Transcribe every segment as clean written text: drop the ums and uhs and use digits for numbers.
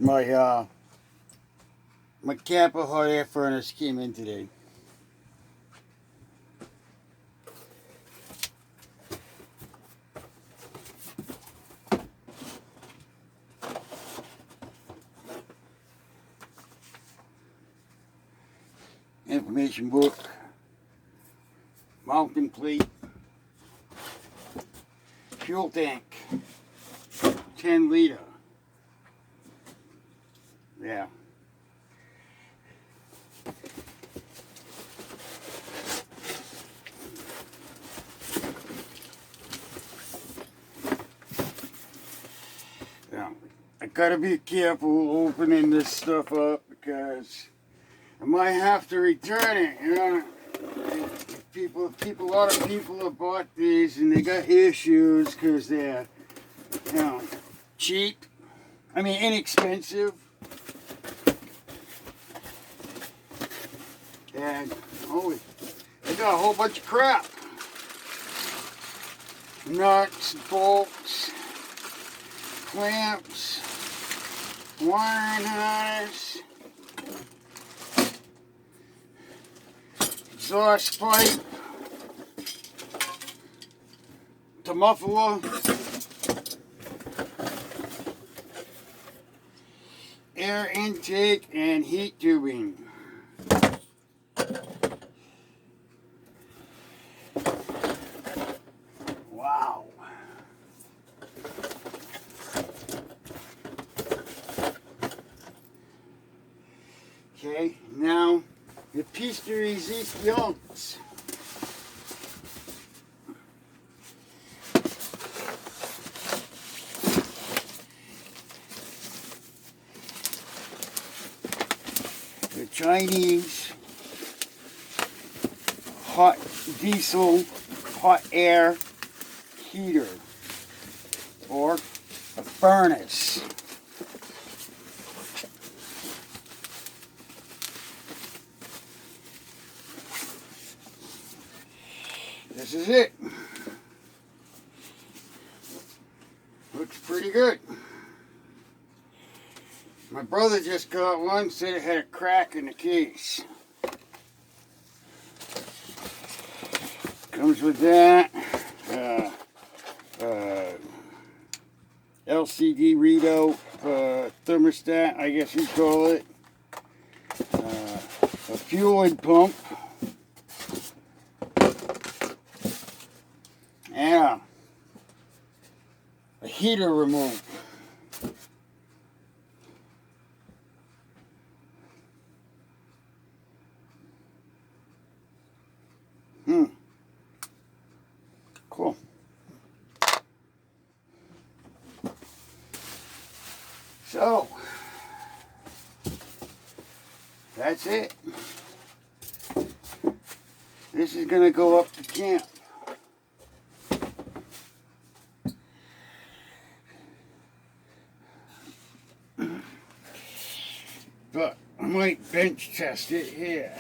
My my camper hot air furnace came in today. Information book, mounting plate, fuel tank, 10 liter. Yeah. Yeah. I gotta be careful opening this stuff up because I might have to return it. You know, a lot of people have bought these and they got issues because they're, cheap. I mean, inexpensive. And they got a whole bunch of crap. Nuts, bolts, clamps, wiring harness, exhaust pipe, the muffler, air intake, and heat tubing. Wow. Okay, now the piece de resistance. The Chinese hot diesel hot air heater or a furnace. This is it. Looks pretty good. My brother just got one, said it had a crack in the case. Comes with that. LCD readout thermostat, I guess you call it. A fueling pump. And a heater remote. Cool. So, that's it. This is going to go up to camp. But I might bench test it here.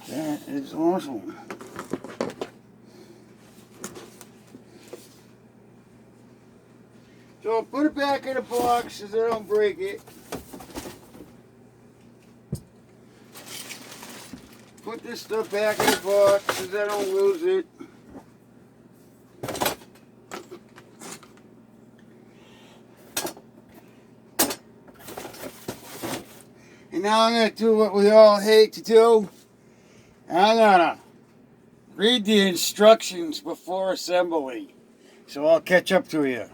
That is awesome. So I'll put it back in the box so I don't break it. Put this stuff back in the box so I don't lose it. And now I'm going to do what we all hate to do. I'm going to read the instructions before assembly. So I'll catch up to you.